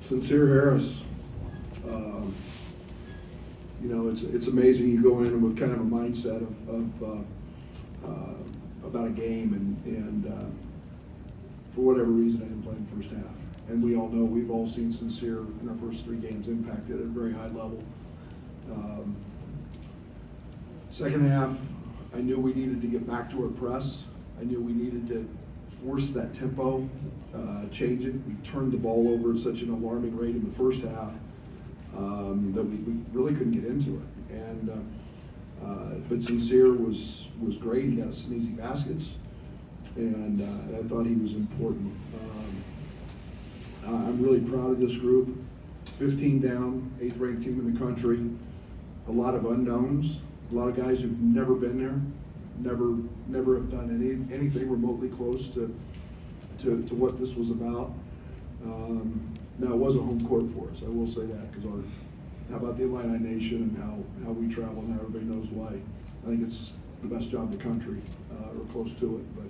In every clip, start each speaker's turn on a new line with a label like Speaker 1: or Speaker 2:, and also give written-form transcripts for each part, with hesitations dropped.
Speaker 1: Sincere Harris. You know, it's amazing. You go in with kind of a mindset of about a game, and for whatever reason, I didn't play in the first half. And we all know, we've all seen Sincere in our first 3 games impacted at a very high level. Second half, I knew we needed to get back to our press. I knew we needed to force that tempo, change it. We turned the ball over at such an alarming rate in the first half that we really couldn't get into it. And but Sincere was great. He got us some easy baskets, and I thought he was important. I'm really proud of this group. 15 down, 8th ranked team in the country. A lot of unknowns. A lot of guys who've never been there, never have done anything remotely close to what this was about. Now, it was a home court for us, I will say that, because how about the Illini Nation and how we travel and how everybody knows why. I think it's the best job in the country, or close to it. But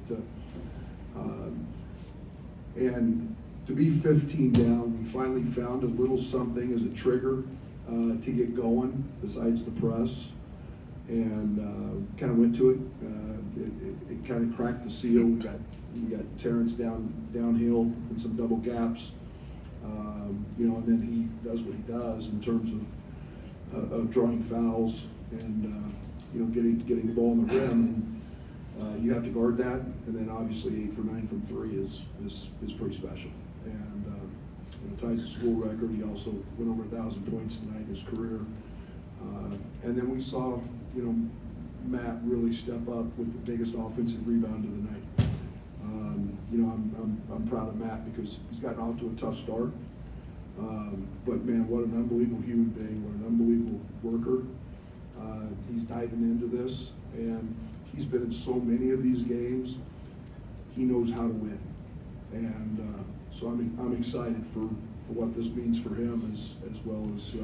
Speaker 1: and to be 15 down, we finally found a little something as a trigger to get going besides the press. And kind of went to it. It kind of cracked the seal. We got Terrence downhill in some double gaps, you know, and then he does what he does in terms of drawing fouls and you know, getting the ball in the rim. And you have to guard that, and then obviously 8 for 9 from 3 is pretty special. And you know, ties the school record. He also went over 1,000 points tonight in his career. And then we saw, you know, Matt really step up with the biggest offensive rebound of the night. You know, I'm proud of Matt because he's gotten off to a tough start. But man, what an unbelievable human being, what an unbelievable worker. He's diving into this, and he's been in so many of these games. He knows how to win, and so I'm excited for what this means for him as well as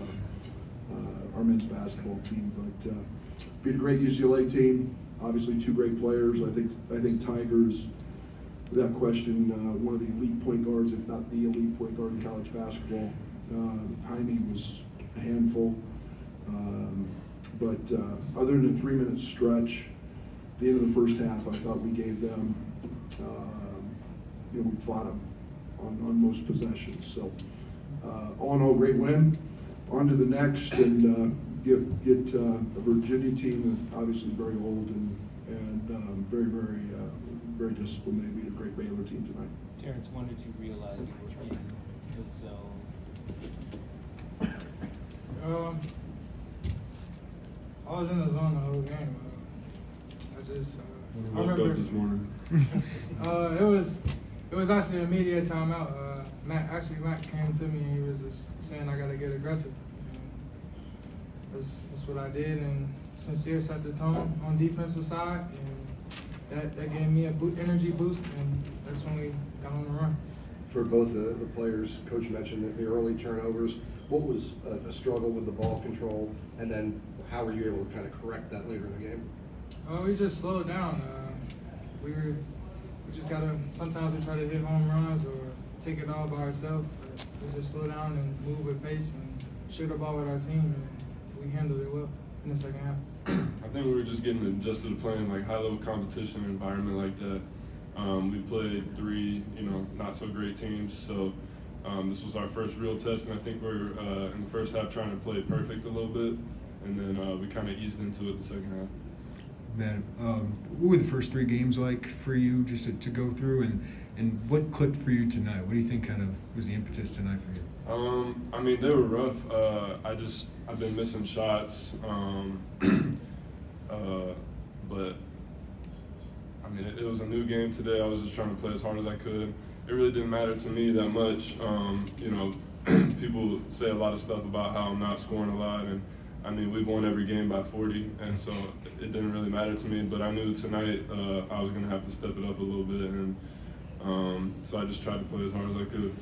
Speaker 1: our men's basketball team. But beat a great UCLA team. Obviously, 2 great players. I think Tiger's, without question, one of the elite point guards, if not the elite point guard in college basketball. Jaime was a handful. But other than a 3-minute stretch, at the end of the first half, I thought we gave them, you know, we fought them on most possessions. So all in all, great win. On to the next, and get a Virginia team that obviously is very old and very disciplined. They beat a great Baylor team tonight.
Speaker 2: Terrence, when did you realize you were in the zone?
Speaker 3: I was in the zone the whole game. I remember
Speaker 4: this morning.
Speaker 3: it was actually a media timeout. Matt came to me and he was just saying I gotta get aggressive. And that's what I did, and Sincere set the tone on defensive side, and that gave me a energy boost, and that's when we got on the run.
Speaker 5: For both the players, Coach mentioned that the early turnovers. What was a struggle with the ball control, and then how were you able to kind of correct that later in the game?
Speaker 3: We just slowed down. We just gotta, sometimes we try to hit home runs or take it all by ourselves. We just slow down and move with pace and share the ball with our team, and we handled it well in the second half.
Speaker 4: I think we were just getting adjusted to playing like high-level competition environment like that. We played 3, you know, not so great teams, so this was our first real test, and I think we're in the first half trying to play perfect a little bit, and then we kind of eased into it the second half.
Speaker 6: Matt, what were the first 3 games like for you just to go through, and what clicked for you tonight? What do you think kind of was the impetus tonight for you?
Speaker 4: I mean, they were rough. I've been missing shots, but I mean, it was a new game today. I was just trying to play as hard as I could. It really didn't matter to me that much. You know, people say a lot of stuff about how I'm not scoring a lot, and I mean, we've won every game by 40, and so it didn't really matter to me. But I knew tonight I was going to have to step it up a little bit, and so I just tried to play as hard as I could.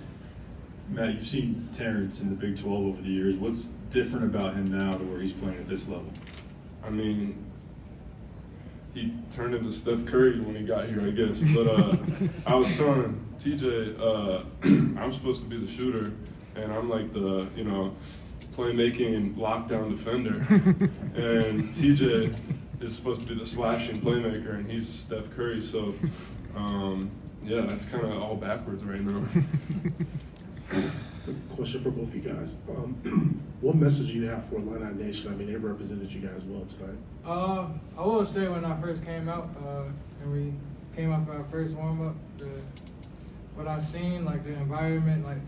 Speaker 7: Matt, you've seen Terrence in the Big 12 over the years. What's different about him now to where he's playing at this level?
Speaker 4: I mean, he turned into Steph Curry when he got here, I guess. But I was telling TJ, I'm supposed to be the shooter, and I'm like the, playmaking lockdown defender. And TJ is supposed to be the slashing playmaker, and he's Steph Curry. So, yeah, that's kind of all backwards right now.
Speaker 8: Question for both of you guys. What message do you have for Illini Nation? I mean, they represented you guys well tonight.
Speaker 3: I will say when I first came out, and we came out for our first warm-up, what I've seen, like the environment, like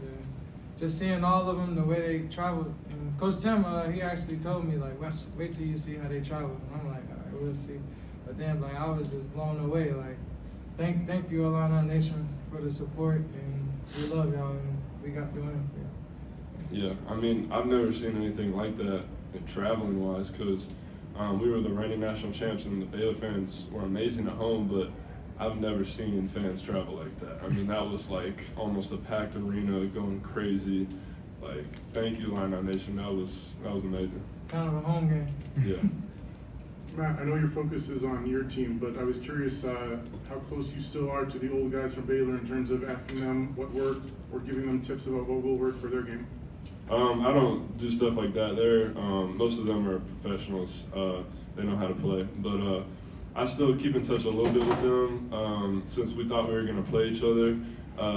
Speaker 3: just seeing all of them, the way they traveled. And Coach Tim, he actually told me, like, wait till you see how they travel. And I'm like, all right, we'll see. But then, like, I was just blown away. Like, thank you, Illini Nation, for the support, and we love y'all, and we got doing it for y'all.
Speaker 4: Yeah, I mean, I've never seen anything like that traveling-wise, because we were the reigning national champs, and the Baylor fans were amazing at home, but I've never seen fans travel like that. I mean, that was like almost a packed arena going crazy. Like, thank you, Illini Nation. That was amazing.
Speaker 3: Kind of a home game.
Speaker 4: Yeah.
Speaker 9: Matt, I know your focus is on your team, but I was curious how close you still are to the old guys from Baylor in terms of asking them what worked or giving them tips about what will work for their game.
Speaker 4: I don't do stuff like that. Most of them are professionals. They know how to play. But I still keep in touch a little bit with them. Since we thought we were going to play each other,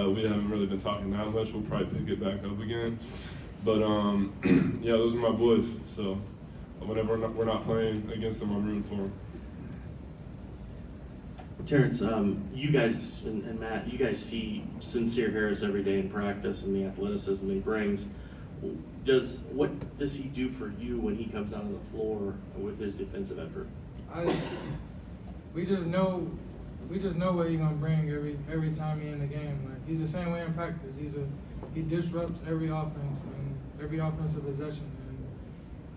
Speaker 4: we haven't really been talking that much. We'll probably pick it back up again. But yeah, those are my boys. So whenever we're not playing against them, I'm rooting for them.
Speaker 10: Terrence, you guys and Matt, you guys see Sincere Harris every day in practice and the athleticism he brings. What does he do for you when he comes out on the floor with his defensive effort?
Speaker 3: We just know what he's gonna bring every time he in the game. Like, he's the same way in practice. He disrupts every offense and every offensive possession.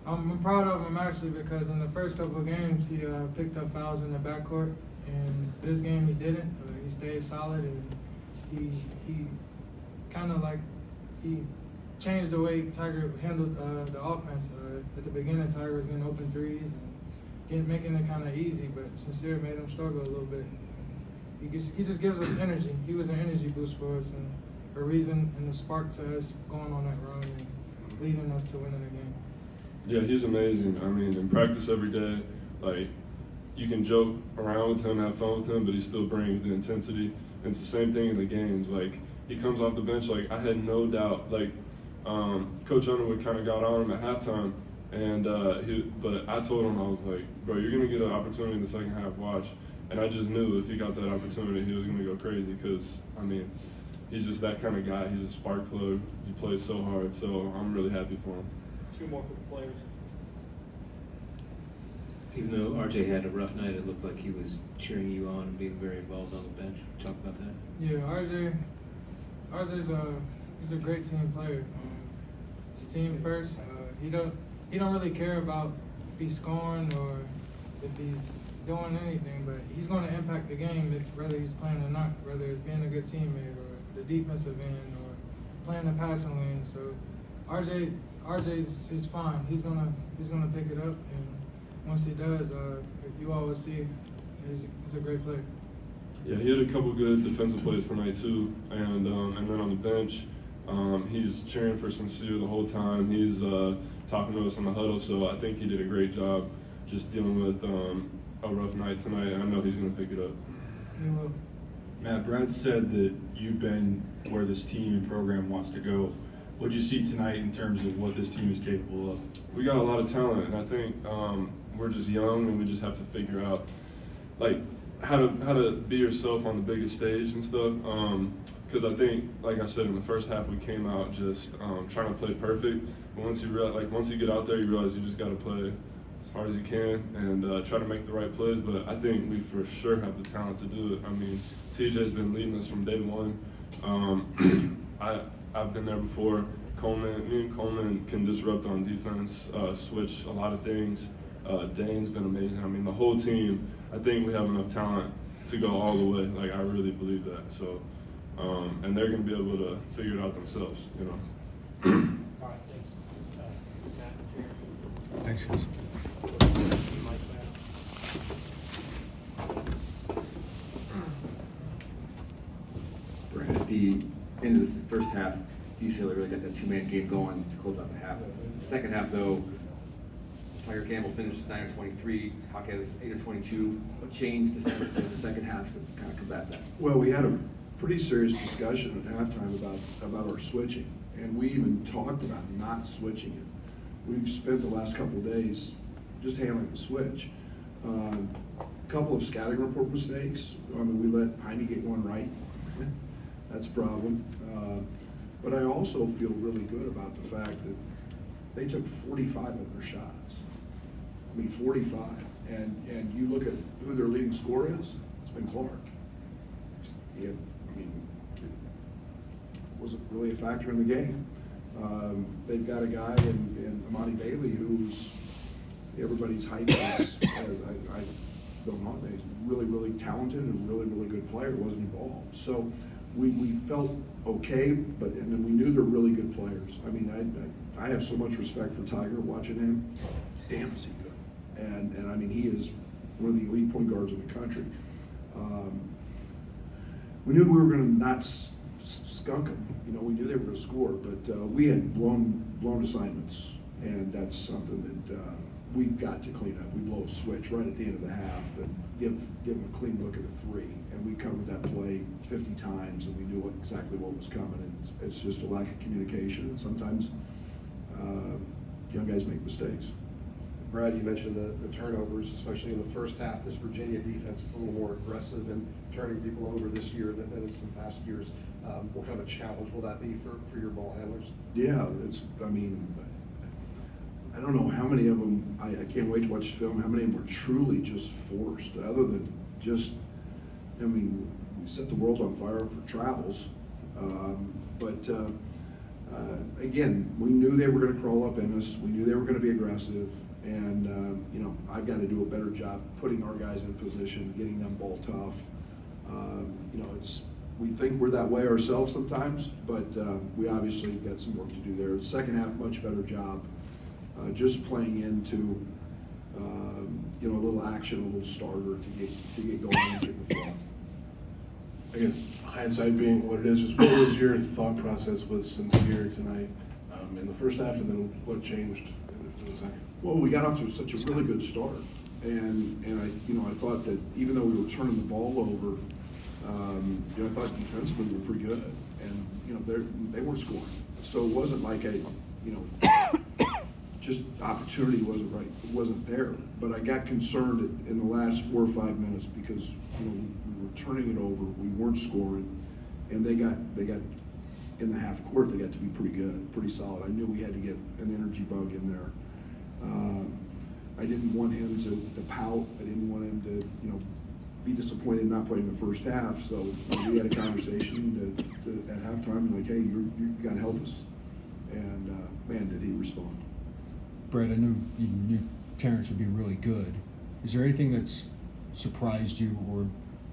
Speaker 3: And I'm proud of him actually, because in the first couple of games he picked up fouls in the backcourt, and this game he didn't. He stayed solid, and he kind of like he changed the way Tiger handled the offense. At the beginning, Tiger was getting open threes and making it kind of easy, but Sincere made him struggle a little bit. He just gives us energy. He was an energy boost for us, and a reason and a spark to us going on that run and leading us to winning the game.
Speaker 4: Yeah, he's amazing. I mean, in practice every day, like, you can joke around with him, have fun with him, but he still brings the intensity. And it's the same thing in the games. Like, he comes off the bench, like, I had no doubt. Like, Coach Underwood kind of got on him at halftime, and but I told him, I was like, bro, you're gonna get an opportunity in the second half, watch. And I just knew if he got that opportunity, he was gonna go crazy, because, I mean, he's just that kind of guy. He's a spark plug. He plays so hard, so I'm really happy for him.
Speaker 2: Two more for the players.
Speaker 11: Even though RJ had a rough night, it looked like he was cheering you on and being very involved on the bench. Talk about that.
Speaker 3: Yeah, RJ's he's a great team player. His team first. He don't really care about if he's scoring or if he's doing anything, but he's going to impact the game whether he's playing or not. Whether it's being a good teammate or the defensive end or playing the passing lane. So RJ's fine. He's gonna pick it up, and once he does, you always see he's a great player.
Speaker 4: Yeah, he had a couple good defensive plays tonight too, and then on the bench, he's cheering for Sincere the whole time. He's talking to us in the huddle, so I think he did a great job just dealing with a rough night tonight, and I know he's going to pick it up.
Speaker 3: He will.
Speaker 7: Matt, Brad said that you've been where this team and program wants to go. What did you see tonight in terms of what this team is capable of?
Speaker 4: We got a lot of talent, and I think we're just young, and we just have to figure out, like, how to be yourself on the biggest stage and stuff. Because I think, like I said, in the first half we came out just trying to play perfect. But once you get out there, you realize you just got to play as hard as you can and try to make the right plays. But I think we for sure have the talent to do it. I mean, TJ's been leading us from day one. I've been there before. Me and Coleman can disrupt on defense, switch a lot of things. Dane's been amazing. I mean, the whole team, I think we have enough talent to go all the way. Like, I really believe that. So, and they're going to be able to figure it out themselves, you know.
Speaker 2: All right, thanks. Matt and Terrence.
Speaker 6: Thanks, guys.
Speaker 2: Mike, Matt.
Speaker 11: Brad,
Speaker 12: key into this first half. UCLA really got that two-man game going to close out the half. The second half, though, Tiger Campbell finished 9 of 23. Hawkins 8 of 22. What changed defensively in the second half to kind of combat that?
Speaker 1: Well, we had a pretty serious discussion at halftime about our switching, and we even talked about not switching it. We've spent the last couple of days just handling the switch. A couple of scouting report mistakes. I mean, we let Heine get one right. That's a problem. But I also feel really good about the fact that they took 45 of their shots. I mean, 45. And you look at who their leading scorer is, it's been Clark. He had, I mean, it wasn't really a factor in the game. They've got a guy in Amani Bailey who's everybody's hype is. I don't know. He's really, really talented and really, really good player. Wasn't involved. So we felt okay, but and then we knew they're really good players. I mean, I have so much respect for Tiger watching him. Damn, is he good? And I mean, he is one of the elite point guards in the country. We knew we were going to not skunk them. You know, we knew they were going to score, but we had blown assignments, and that's something that we've got to clean up. We blow a switch right at the end of the half and give them a clean look at a three, and we covered that play 50 times, and we knew exactly what was coming. And it's just a lack of communication, and sometimes young guys make mistakes.
Speaker 5: Brad, you mentioned the turnovers, especially in the first half. This Virginia defense is a little more aggressive in turning people over this year than in some past years. What kind of a challenge will that be for your ball handlers?
Speaker 1: Yeah, I mean, I don't know how many of them, I can't wait to watch the film, how many of them are truly just forced, other than just, I mean, we set the world on fire for travels. Again, we knew they were going to crawl up in us. We knew they were going to be aggressive. And, you know, I've got to do a better job putting our guys in position, getting them ball tough. You know, we think we're that way ourselves sometimes, but we obviously got some work to do there. The second half, much better job. Just playing into, you know, a little action, a little starter to get going and get the flow.
Speaker 8: I guess hindsight being what it is, just what was your thought process with Sincere tonight in the first half, and then what changed in the second?
Speaker 1: Well, we got off to such a really good start, and I thought that even though we were turning the ball over, you know, I thought defensively we were pretty good, and you know they weren't scoring, so it wasn't like just opportunity wasn't there. But I got concerned in the last 4 or 5 minutes because you know we were turning it over, we weren't scoring, and they got in the half court they got to be pretty good, pretty solid. I knew we had to get an energy bug in there. I didn't want him to pout. I didn't want him to, you know, be disappointed not playing the first half. So you know, we had a conversation at halftime, like, hey, you got to help us. And man, did he respond.
Speaker 6: Brad, I knew you knew Terrence would be really good. Is there anything that's surprised you or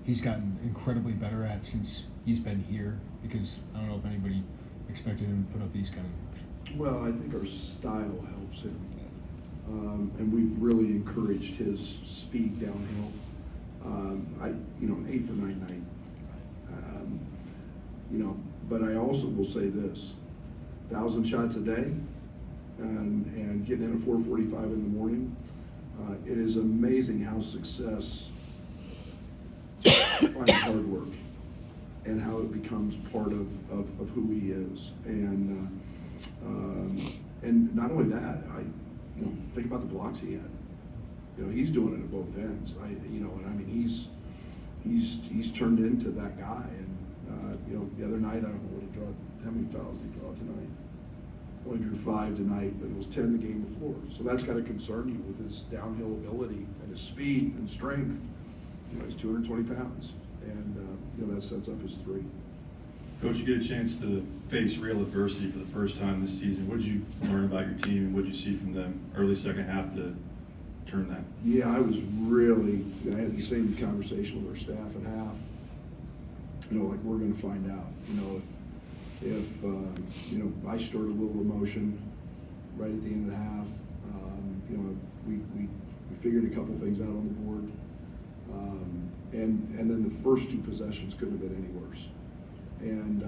Speaker 6: he's gotten incredibly better at since he's been here? Because I don't know if anybody expected him to put up these kind of numbers.
Speaker 1: Well, I think our style helps him. And we've really encouraged his speed downhill. You know, an 8 for 9 night. You know, but I also will say this: 1,000 shots a day, and getting in at 4:45 in the morning. It is amazing how success finds hard work, and how it becomes part of who he is. And not only that, you know, think about the blocks he had. You know, he's doing it at both ends. You know, and I mean, he's turned into that guy. And you know, the other night, I don't know what he draw. How many fouls did he draw tonight? Only drew 5 tonight, but it was 10 the game before. So that's got to concern you with his downhill ability and his speed and strength. You know, he's 220 pounds, and you know that sets up his three.
Speaker 7: Coach, you get a chance to face real adversity for the first time this season. What did you learn about your team, and what did you see from them early second half to turn that?
Speaker 1: Yeah, I had the same conversation with our staff at half. You know, like, we're going to find out. You know, if you know, I stirred a little emotion right at the end of the half. You know, we figured a couple things out on the board, and then the first 2 possessions couldn't have been any worse. And,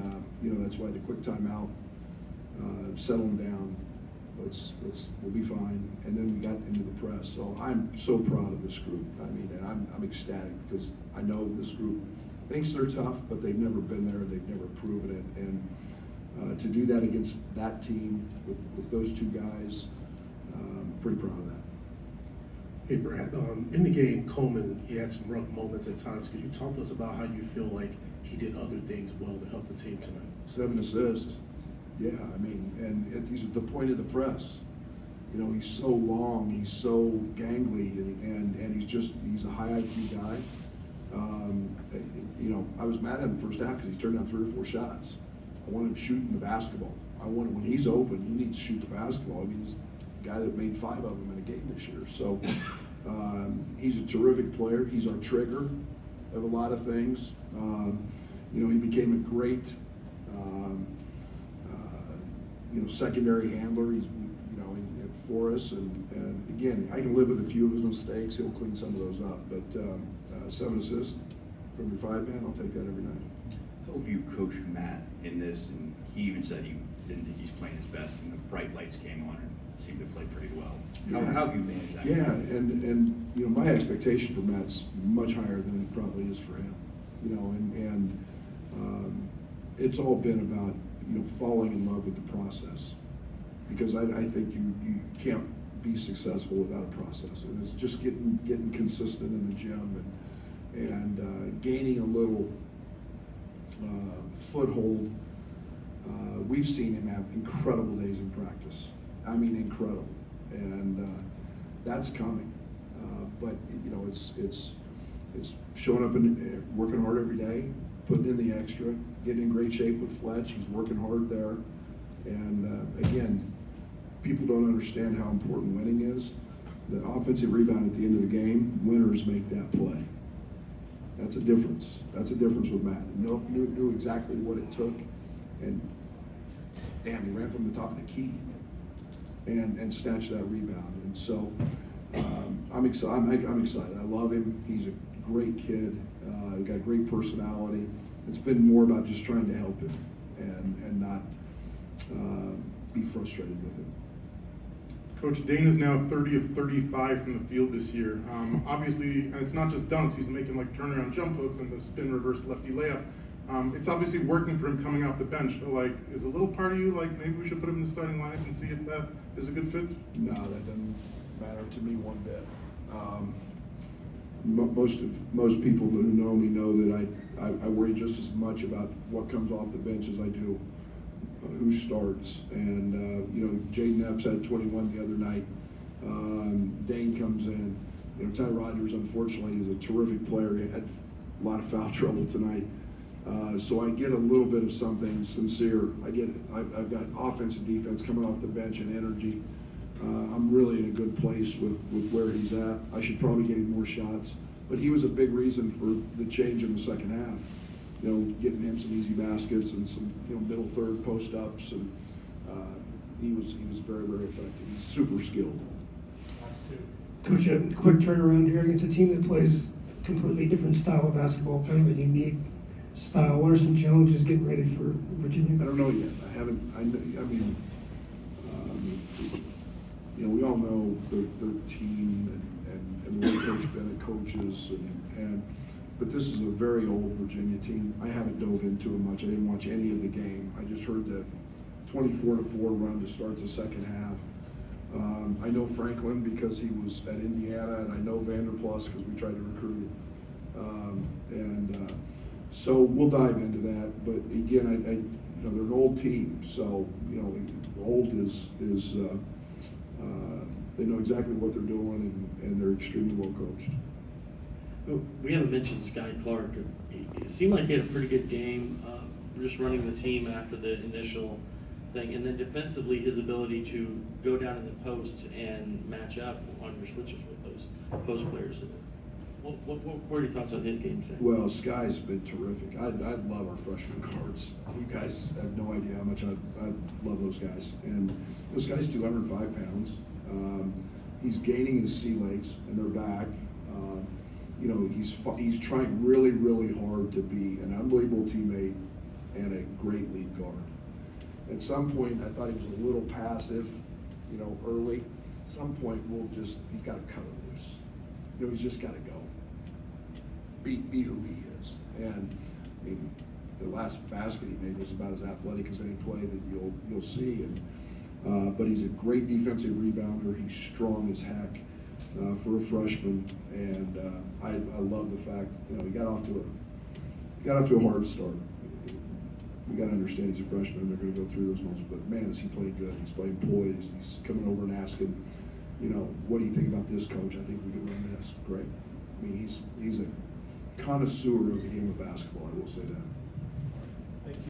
Speaker 1: that's why the quick timeout, settle them down. We'll be fine. And then we got into the press. So I'm so proud of this group. I mean, and I'm ecstatic because I know this group thinks they're tough, but they've never been there and they've never proven it. And to do that against that team with those two guys, pretty proud of that.
Speaker 8: Hey Brad, in the game, Coleman, he had some rough moments at times. Could you talk to us about how you feel like he did other things well to help the team tonight?
Speaker 1: 7 assists. Yeah, I mean, and he's at the point of the press. He's so long, he's so gangly, and he's a high IQ guy. I was mad at him first half because he turned down 3 or 4 shots. I want him shooting the basketball. When he's open, he needs to shoot the basketball. I mean, he's a guy that made 5 of them in a game this year. So he's a terrific player. He's our trigger of a lot of things. He became a great, secondary handler. He's, for us. And again, I can live with a few of his mistakes. He'll clean some of those up. But 7 assists from your 5-man, I'll take that every night.
Speaker 13: How have you coached Matt in this? And he even said he didn't think he's playing his best, and the bright lights came on and seemed to play pretty well. How have you managed that?
Speaker 1: Yeah, and my expectation for Matt's much higher than it probably is for him. It's all been about falling in love with the process, because I think you can't be successful without a process, and it's just getting consistent in the gym and gaining a little foothold. We've seen him have incredible days in practice. I mean, incredible, and that's coming. But it's showing up and working hard every day, putting in the extra, getting in great shape with Fletch. He's working hard there, and again, people don't understand how important winning is. The offensive rebound at the end of the game, winners make that play. That's a difference. That's a difference with Matt. Knew exactly what it took, and damn, he ran from the top of the key and snatched that rebound. And so I'm excited. I'm excited. I love him. He's a great kid. He's got great personality. It's been more about just trying to help him and not be frustrated with him.
Speaker 9: Coach, Dane is now 30 of 35 from the field this year. Obviously, and it's not just dunks, he's making like turnaround jump hooks and the spin reverse lefty layup. It's obviously working for him coming off the bench, but like, is a little part of you like, maybe we should put him in the starting lineup and see if that is a good fit?
Speaker 1: No, that doesn't matter to me one bit. Most people who know me know that I worry just as much about what comes off the bench as I do who starts. And Jaden Epps had 21 the other night. Dane comes in. Ty Rogers, unfortunately, is a terrific player. He had a lot of foul trouble tonight. So I get a little bit of something sincere. I've got offense and defense coming off the bench and energy. I'm really in a good place with where he's at. I should probably get him more shots, but he was a big reason for the change in the second half. Getting him some easy baskets and some middle third post ups, and he was very, very effective. He's super skilled.
Speaker 14: Coach, a quick turnaround here against a team that plays a completely different style of basketball, kind of a unique style. What are some challenges getting ready for Virginia?
Speaker 1: I don't know yet. We all know their team and the way Coach Bennett coaches, but this is a very old Virginia team. I haven't dove into it much. I didn't watch any of the game. I just heard the 24-4 run to start the second half. I know Franklin because he was at Indiana, and I know Vanderplas because we tried to recruit him. So we'll dive into that. But again, they're an old team, so old is they know exactly what they're doing, and they're extremely well coached.
Speaker 10: We haven't mentioned Sky Clark. It seemed like he had a pretty good game, just running the team after the initial thing, and then defensively, his ability to go down in the post and match up on your switches with those post players. What are your thoughts on his game today?
Speaker 1: Well, Sky's been terrific. I love our freshman guards. You guys have no idea how much I love those guys. And this guy's 205 pounds. He's gaining his sea legs, and they're back. He's trying really, really hard to be an unbelievable teammate, and a great lead guard. At some point, I thought he was a little passive, you know, early. At some point, he's got to cut it loose. You know, he's just got to go. Be who he is. And I mean, the last basket he made was about as athletic as any play that you'll see. And but he's a great defensive rebounder. He's strong as heck for a freshman, and I love the fact, you know, he got off to a hard start. We got to understand he's a freshman. They're going to go through those moments, but man, is he playing good? He's playing poised. He's coming over and asking, you know, what do you think about this, coach? I think we can run this. Great. I mean, he's a connoisseur of the game of basketball. I will say that.